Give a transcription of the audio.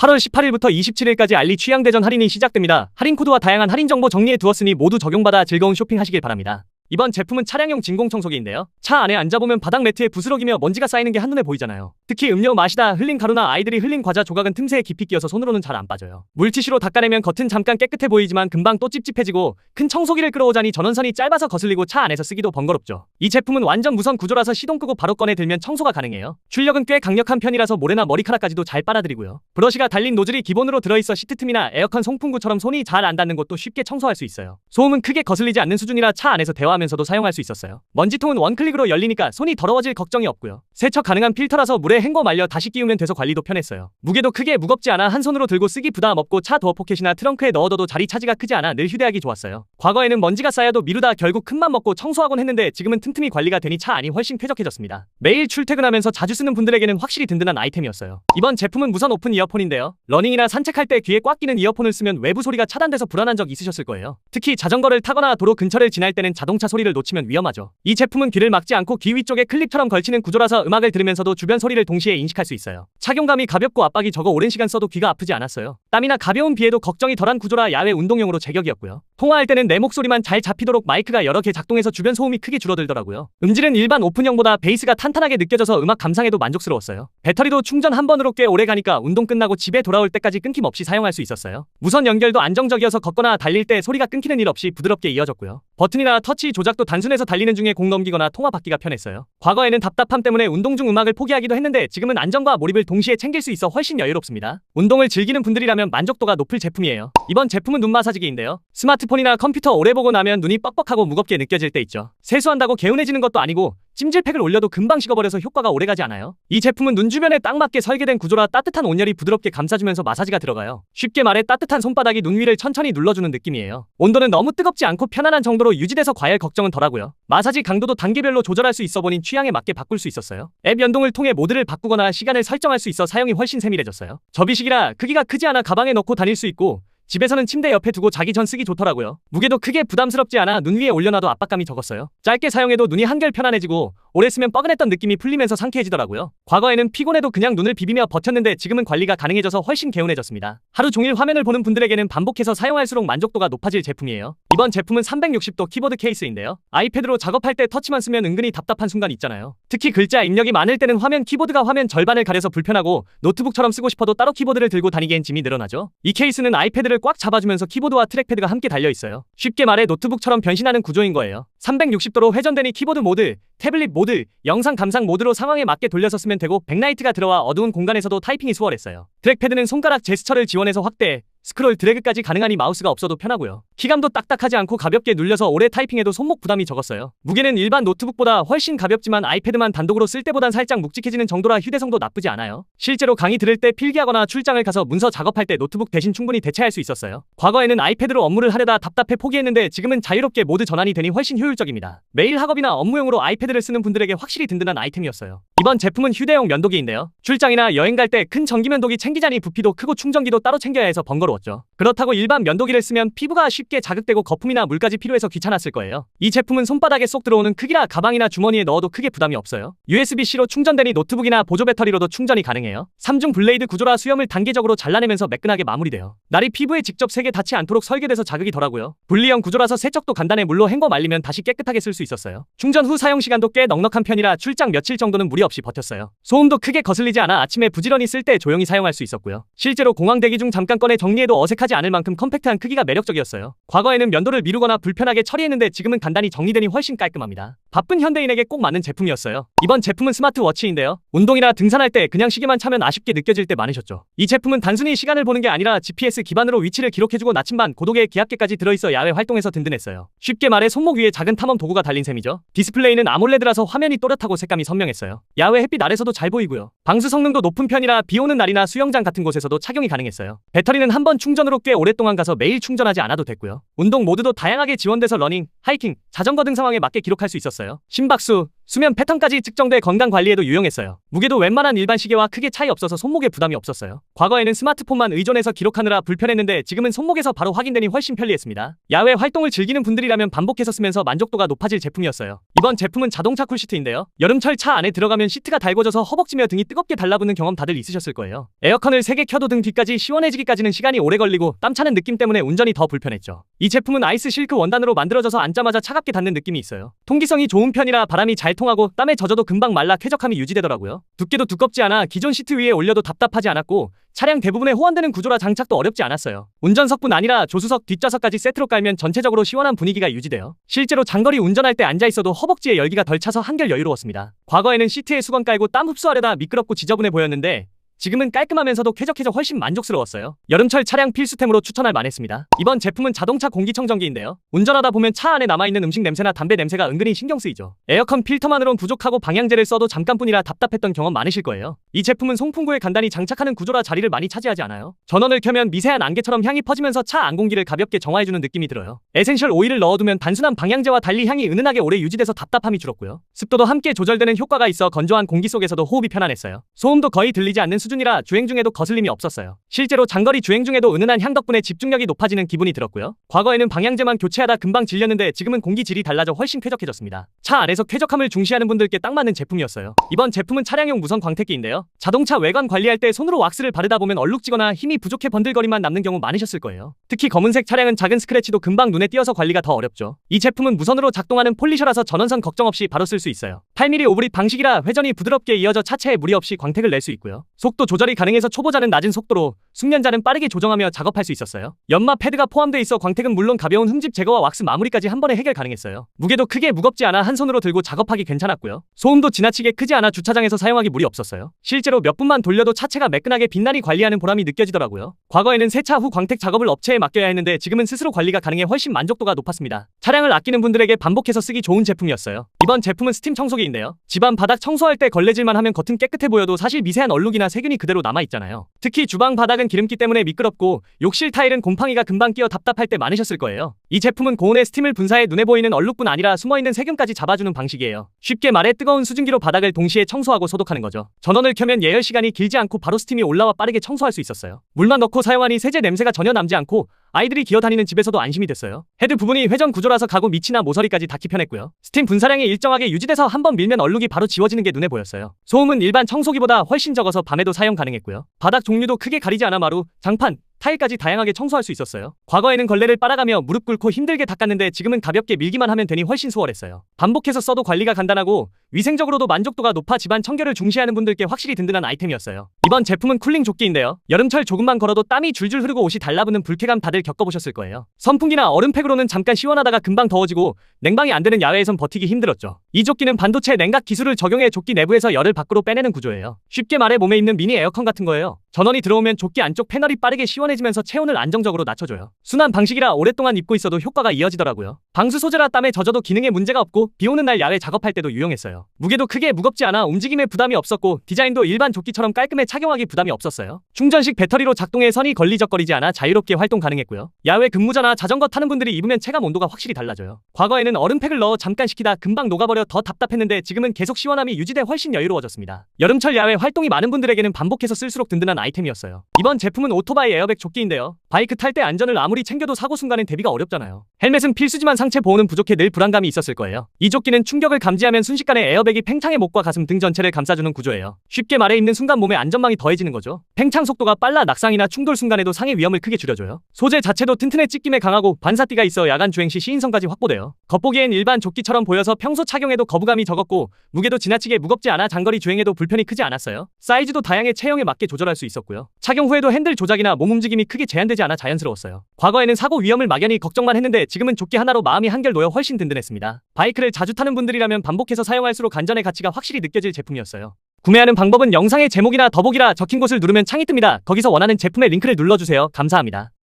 8월 18일부터 27일까지 알리 취향대전 할인이 시작됩니다. 할인 코드와 다양한 할인 정보 정리해 두었으니 모두 적용받아 즐거운 쇼핑하시길 바랍니다. 이번 제품은 차량용 진공청소기인데요. 차 안에 앉아보면 바닥 매트에 부스러기며 먼지가 쌓이는 게 한눈에 보이잖아요. 특히 음료 마시다 흘린 가루나 아이들이 흘린 과자 조각은 틈새에 깊이 끼어서 손으로는 잘 안 빠져요. 물티슈로 닦아내면 겉은 잠깐 깨끗해 보이지만 금방 또 찝찝해지고 큰 청소기를 끌어오자니 전원선이 짧아서 거슬리고 차 안에서 쓰기도 번거롭죠. 이 제품은 완전 무선 구조라서 시동 끄고 바로 꺼내 들면 청소가 가능해요. 출력은 꽤 강력한 편이라서 모래나 머리카락까지도 잘 빨아들이고요. 브러쉬가 달린 노즐이 기본으로 들어있어 시트 틈이나 에어컨 송풍구처럼 손이 잘 안 닿는 곳도 쉽게 청소할 수 있어요. 소음은 크게 거슬리지 않는 수준이라 차 안에서 대화하면서도 사용할 수 있었어요. 먼지통은 원클릭으로 열리니까 손이 더러워질 걱정이 없고요. 세척 가능한 필터라서 물에 헹궈 말려 다시 끼우면 돼서 관리도 편했어요. 무게도 크게 무겁지 않아 한 손으로 들고 쓰기 부담 없고 차 도어 포켓이나 트렁크에 넣어둬도 자리 차지가 크지 않아 늘 휴대하기 좋았어요. 과거에는 먼지가 쌓여도 미루다 결국 큰맘 먹고 청소하곤 했는데 지금은 틈틈이 관리가 되니 차 안이 훨씬 쾌적해졌습니다. 매일 출퇴근하면서 자주 쓰는 분들에게는 확실히 든든한 아이템이었어요. 이번 제품은 무선 오픈 이어폰인데요. 러닝이나 산책할 때 귀에 꽉 끼는 이어폰을 쓰면 외부 소리가 차단돼서 불안한 적 있으셨을 거예요. 특히 자전거를 타거나 도로 근처를 지날 때는 자동차 소리를 놓치면 위험하죠. 이 제품은 귀를 막지 않고 귀 위쪽에 클립처럼 걸치는 구조라서 음악을 들으면서도 주변 소리를 동시에 인식할 수 있어요. 착용감이 가볍고 압박이 적어 오랜 시간 써도 귀가 아프지 않았어요. 땀이나 가벼운 비에도 걱정이 덜한 구조라 야외 운동용으로 제격이었고요. 통화할 때는 내 목소리만 잘 잡히도록 마이크가 여러 개 작동해서 주변 소음이 크게 줄어들더라고요. 음질은 일반 오픈형보다 베이스가 탄탄하게 느껴져서 음악 감상에도 만족스러웠어요. 배터리도 충전 한 번으로 꽤 오래 가니까 운동 끝나고 집에 돌아올 때까지 끊김없이 사용할 수 있었어요. 무선 연결도 안정적이어서 걷거나 달릴 때 소리가 끊기는 일 없이 부드럽게 이어졌고요. 버튼이나 터치 조작도 단순해서 달리는 중에 공 넘기거나 통화 받기가 편했어요. 과거에는 답답함 때문에 운동 중 음악을 포기하기도 했는데 지금은 안정과 몰입을 동시에 챙길 수 있어 훨씬 여유롭습니다. 운동을 즐기는 분들이라면 만족도가 높을 제품이에요. 이번 제품은 눈 마사지기인데요. 스마트폰이나 컴퓨터 오래 보고 나면 눈이 뻑뻑하고 무겁게 느껴질 때 있죠. 세수한다고 개운해지는 것도 아니고 찜질팩을 올려도 금방 식어버려서 효과가 오래가지 않아요. 이 제품은 눈 주변에 딱 맞게 설계된 구조라 따뜻한 온열이 부드럽게 감싸주면서 마사지가 들어가요. 쉽게 말해 따뜻한 손바닥이 눈 위를 천천히 눌러주는 느낌이에요. 온도는 너무 뜨겁지 않고 편안한 정도로 유지돼서 과열 걱정은 덜하고요. 마사지 강도도 단계별로 조절할 수 있어 보니 취향에 맞게 바꿀 수 있었어요. 앱 연동을 통해 모드를 바꾸거나 시간을 설정할 수 있어 사용이 훨씬 세밀해졌어요. 접이식이라 크기가 크지 않아 가방에 넣고 다닐 수 있고 집에서는 침대 옆에 두고 자기 전 쓰기 좋더라고요. 무게도 크게 부담스럽지 않아 눈 위에 올려놔도 압박감이 적었어요. 짧게 사용해도 눈이 한결 편안해지고 오래 쓰면 뻐근했던 느낌이 풀리면서 상쾌해지더라고요. 과거에는 피곤해도 그냥 눈을 비비며 버텼는데 지금은 관리가 가능해져서 훨씬 개운해졌습니다. 하루 종일 화면을 보는 분들에게는 반복해서 사용할수록 만족도가 높아질 제품이에요. 이번 제품은 360도 키보드 케이스인데요. 아이패드로 작업할 때 터치만 쓰면 은근히 답답한 순간 있잖아요. 특히 글자 입력이 많을 때는 키보드가 화면 절반을 가려서 불편하고 노트북처럼 쓰고 싶어도 따로 키보드를 들고 다니기엔 짐이 늘어나죠. 이 케이스는 아이패드를 꽉 잡아주면서 키보드와 트랙패드가 함께 달려있어요. 쉽게 말해 노트북처럼 변신하는 구조인 거예요. 360도로 회전되니 키보드 모드, 태블릿 모드, 영상 감상 모드로 상황에 맞게 돌려서 쓰면 되고 백라이트가 들어와 어두운 공간에서도 타이핑이 수월했어요. 트랙패드는 손가락 제스처를 지원해서 확대, 스크롤 드래그까지 가능하니 마우스가 없어도 편하고요. 키감도 딱딱하지 않고 가볍게 눌려서 오래 타이핑해도 손목 부담이 적었어요. 무게는 일반 노트북보다 훨씬 가볍지만 아이패드만 단독으로 쓸 때보단 살짝 묵직해지는 정도라 휴대성도 나쁘지 않아요. 실제로 강의 들을 때 필기하거나 출장을 가서 문서 작업할 때 노트북 대신 충분히 대체할 수 있었어요. 과거에는 아이패드로 업무를 하려다 답답해 포기했는데 지금은 자유롭게 모드 전환이 되니 훨씬 효율적입니다. 매일 학업이나 업무용으로 아이패드를 쓰는 분들에게 확실히 든든한 아이템이었어요. 이번 제품은 휴대용 면도기인데요. 출장이나 여행 갈 때 큰 전기 면도기 챙기자니 부피도 크고 충전기도 따로 챙겨야 해서 번거로웠죠. 그렇다고 일반 면도기를 쓰면 피부가 쉽게 자극되고 거품이나 물까지 필요해서 귀찮았을 거예요. 이 제품은 손바닥에 쏙 들어오는 크기라 가방이나 주머니에 넣어도 크게 부담이 없어요. USB-C로 충전되니 노트북이나 보조 배터리로도 충전이 가능해요. 3중 블레이드 구조라 수염을 단계적으로 잘라내면서 매끈하게 마무리돼요. 날이 피부에 직접 세게 닿지 않도록 설계돼서 자극이 덜하고요. 분리형 구조라서 세척도 간단해 물로 헹궈 말리면 다시 깨끗하게 쓸 수 있었어요. 충전 후 사용 시간도 꽤 넉넉한 편이라 출장 며칠 정도는 무리 없이 버텼어요. 소음도 크게 거슬리지 않아 아침에 부지런히 쓸 때 조용히 사용할 수 있었고요. 실제로 공항 대기 중 잠깐 꺼내 정리해도 어색하지 않을 만큼 컴팩트한 크기가 매력적이었어요. 과거에는 면도를 미루거나 불편하게 처리했는데 지금은 간단히 정리되니 훨씬 깔끔합니다. 바쁜 현대인에게 꼭 맞는 제품이었어요. 이번 제품은 스마트워치인데요. 운동이나 등산할 때 그냥 시계만 차면 아쉽게 느껴질 때 많으셨죠. 이 제품은 단순히 시간을 보는 게 아니라 GPS 기반으로 위치를 기록해주고 나침반, 고도계 기압계까지 들어있어 야외 활동에서 든든했어요. 쉽게 말해 손목 위에 작은 탐험 도구가 달린 셈이죠. 디스플레이는 아몰레드라서 화면이 또렷하고 색감이 선명했어요. 야외 햇빛 아래서도 잘 보이고요. 방수 성능도 높은 편이라 비 오는 날이나 수영장 같은 곳에서도 착용이 가능했어요. 배터리는 한 번 충전으로 꽤 오랫동안 가서 매일 충전하지 않아도 됐고요. 운동 모드도 다양하게 지원돼서 러닝, 하이킹, 자전거 등 상황에 맞게 기록할 수 있었어요. 심박수, 수면 패턴까지 측정돼 건강 관리에도 유용했어요. 무게도 웬만한 일반 시계와 크게 차이 없어서 손목에 부담이 없었어요. 과거에는 스마트폰만 의존해서 기록하느라 불편했는데 지금은 손목에서 바로 확인되니 훨씬 편리했습니다. 야외 활동을 즐기는 분들이라면 반복해서 쓰면서 만족도가 높아질 제품이었어요. 이번 제품은 자동차 쿨시트인데요. 여름철 차 안에 들어가면 시트가 달궈져서 허벅지며 등이 뜨겁게 달라붙는 경험 다들 있으셨을 거예요. 에어컨을 3개 켜도 등 뒤까지 시원해지기까지는 시간이 오래 걸리고 땀 차는 느낌 때문에 운전이 더 불편했죠. 이 제품은 아이스 실크 원단으로 만들어져서 앉자마자 차갑게 닿는 느낌이 있어요. 통기성이 좋은 편이라 바람이 잘 통하고 땀에 젖어도 금방 말라 쾌적함이 유지되더라고요. 두께도 두껍지 않아 기존 시트 위에 올려도 답답하지 않았고 차량 대부분에 호환되는 구조라 장착도 어렵지 않았어요. 운전석뿐 아니라 조수석, 뒷좌석까지 세트로 깔면 전체적으로 시원한 분위기가 유지돼요. 실제로 장거리 운전할 때 앉아있어도 허벅지에 열기가 덜 차서 한결 여유로웠습니다. 과거에는 시트에 수건 깔고 땀 흡수하려다 미끄럽고 지저분해 보였는데 지금은 깔끔하면서도 쾌적해져 훨씬 만족스러웠어요. 여름철 차량 필수템으로 추천할 만했습니다. 이번 제품은 자동차 공기청정기인데요. 운전하다 보면 차 안에 남아있는 음식 냄새나 담배 냄새가 은근히 신경 쓰이죠. 에어컨 필터만으론 부족하고 방향제를 써도 잠깐뿐이라 답답했던 경험 많으실 거예요. 이 제품은 송풍구에 간단히 장착하는 구조라 자리를 많이 차지하지 않아요. 전원을 켜면 미세한 안개처럼 향이 퍼지면서 차 안 공기를 가볍게 정화해주는 느낌이 들어요. 에센셜 오일을 넣어두면 단순한 방향제와 달리 향이 은은하게 오래 유지돼서 답답함이 줄었고요. 습도도 함께 조절되는 효과가 있어 건조한 공기 속에서도 호흡이 편안했어요. 소음도 거의 들리지 않는 수준이라 주행 중에도 거슬림이 없었어요. 실제로 장거리 주행 중에도 은은한 향 덕분에 집중력이 높아지는 기분이 들었고요. 과거에는 방향제만 교체하다 금방 질렸는데 지금은 공기질이 달라져 훨씬 쾌적해졌습니다. 차 안에서 쾌적함을 중시하는 분들께 딱 맞는 제품이었어요. 이번 제품은 차량용 무선 광택기인데요. 자동차 외관 관리할 때 손으로 왁스를 바르다 보면 얼룩지거나 힘이 부족해 번들거림만 남는 경우 많으셨을 거예요. 특히 검은색 차량은 작은 스크래치도 금방 눈에 띄어서 관리가 더 어렵죠. 이 제품은 무선으로 작동하는 폴리셔라서 전원선 걱정 없이 바로 쓸 수 있어요. 8mm 오브릿 방식이라 회전이 부드럽게 이어져 차체에 무리 없이 광택을 낼 수 있고요. 속도 조절이 가능해서 초보자는 낮은 속도로, 숙련자는 빠르게 조정하며 작업할 수 있었어요. 연마 패드가 포함돼 있어 광택은 물론 가벼운 흠집 제거와 왁스 마무리까지 한 번에 해결 가능했어요. 무게도 크게 무겁지 않아 한 손으로 들고 작업하기 괜찮았고요. 소음도 지나치게 크지 않아 주차장에서 사용하기 무리 없었어요. 실제로 몇 분만 돌려도 차체가 매끈하게 빛나니 관리하는 보람이 느껴지더라고요. 과거에는 세차 후 광택 작업을 업체에 맡겨야 했는데 지금은 스스로 관리가 가능해 훨씬 만족도가 높았습니다. 차량을 아끼는 분들에게 반복해서 쓰기 좋은 제품이었어요. 이번 제품은 스팀 청소기인데요. 집안 바닥 청소할 때 걸레질만 하면 겉은 깨끗해 보여도 사실 미세한 얼룩이나 세균이 그대로 남아있잖아요. 특히 주방 바닥은 기름기 때문에 미끄럽고 욕실 타일은 곰팡이가 금방 끼어 답답할 때 많으셨을 거예요. 이 제품은 고온의 스팀을 분사해 눈에 보이는 얼룩뿐 아니라 숨어있는 세균까지 잡아주는 방식이에요. 쉽게 말해 뜨거운 수증기로 바닥을 동시에 청소하고 소독하는 거죠. 전원을 켜면 예열 시간이 길지 않고 바로 스팀이 올라와 빠르게 청소할 수 있었어요. 물만 넣고 사용하니 세제 냄새가 전혀 남지 않고 아이들이 기어다니는 집에서도 안심이 됐어요. 헤드 부분이 회전 구조라서 가구 밑이나 모서리까지 닿기 편했고요. 스팀 분사량이 일정하게 유지돼서 한번 밀면 얼룩이 바로 지워지는 게 눈에 보였어요. 소음은 일반 청소기보다 훨씬 적어서 밤에도 사용 가능했고요. 바닥 종류도 크게 가리지 않아 마루, 장판, 타일까지 다양하게 청소할 수 있었어요. 과거에는 걸레를 빨아가며 무릎 꿇고 힘들게 닦았는데 지금은 가볍게 밀기만 하면 되니 훨씬 수월했어요. 반복해서 써도 관리가 간단하고 위생적으로도 만족도가 높아 집안 청결을 중시하는 분들께 확실히 든든한 아이템이었어요. 이번 제품은 쿨링 조끼인데요. 여름철 조금만 걸어도 땀이 줄줄 흐르고 옷이 달라붙는 불쾌감 다들 겪어보셨을 거예요. 선풍기나 얼음팩으로는 잠깐 시원하다가 금방 더워지고 냉방이 안 되는 야외에선 버티기 힘들었죠. 이 조끼는 반도체 냉각 기술을 적용해 조끼 내부에서 열을 밖으로 빼내는 구조예요. 쉽게 말해 몸에 있는 미니 에어컨 같은 거예요. 전원이 들어오면 조끼 안쪽 패널이 빠르게 시원해지면서 체온을 안정적으로 낮춰줘요. 순환 방식이라 오랫동안 입고 있어도 효과가 이어지더라고요. 방수 소재라 땀에 젖어도 기능에 문제가 없고 비 오는 날 야외 작업할 때도 유용했어요. 무게도 크게 무겁지 않아 움직임에 부담이 없었고 디자인도 일반 조끼처럼 깔끔해 착용하기 부담이 없었어요. 충전식 배터리로 작동해 선이 걸리적거리지 않아 자유롭게 활동 가능했고요. 야외 근무자나 자전거 타는 분들이 입으면 체감 온도가 확실히 달라져요. 과거에는 얼음팩을 넣어 잠깐 식히다 금방 녹아버려 더 답답했는데 지금은 계속 시원함이 유지돼 훨씬 여유로워졌습니다. 여름철 야외 활동이 많은 분들에게는 반복해서 쓸수록 든든한 아이템이었어요. 이번 제품은 오토바이 에어백 조끼인데요. 바이크 탈 때 안전을 아무리 챙겨도 사고 순간엔 대비가 어렵잖아요. 헬멧은 필수지만 상체 보호는 부족해 늘 불안감이 있었을 거예요. 이 조끼는 충격을 감지하면 순식간에 에어백이 팽창해 목과 가슴 등 전체를 감싸주는 구조예요. 쉽게 말해 입는 순간 몸에 안전망이 더해지는 거죠. 팽창 속도가 빨라 낙상이나 충돌 순간에도 상해 위험을 크게 줄여줘요. 소재 자체도 튼튼해 찢김에 강하고 반사띠가 있어 야간 주행 시 시인성까지 확보돼요. 겉보기엔 일반 조끼처럼 보여서 평소 착용에도 거부감이 적었고 무게도 지나치게 무겁지 않아 장거리 주행에도 불편이 크지 않았어요. 사이즈도 다양해 체형에 맞게 조절할 수 있었고요. 착용 후에도 핸들 조작이나 몸 움직임이 크게 제한되지 않아 자연스러웠어요. 과거에는 사고 위험을 막연히 걱정만 했는데 지금은 조끼 하나로 마음이 한결 놓여 훨씬 든든했습니다. 바이크를 자주 타는 분들이라면 반복해서 사용할수록 안전의 가치가 확실히 느껴질 제품이었어요. 구매하는 방법은 영상의 제목이나 더보기라 적힌 곳을 누르면 창이 뜹니다. 거기서 원하는 제품의 링크를 눌러주세요. 감사합니다.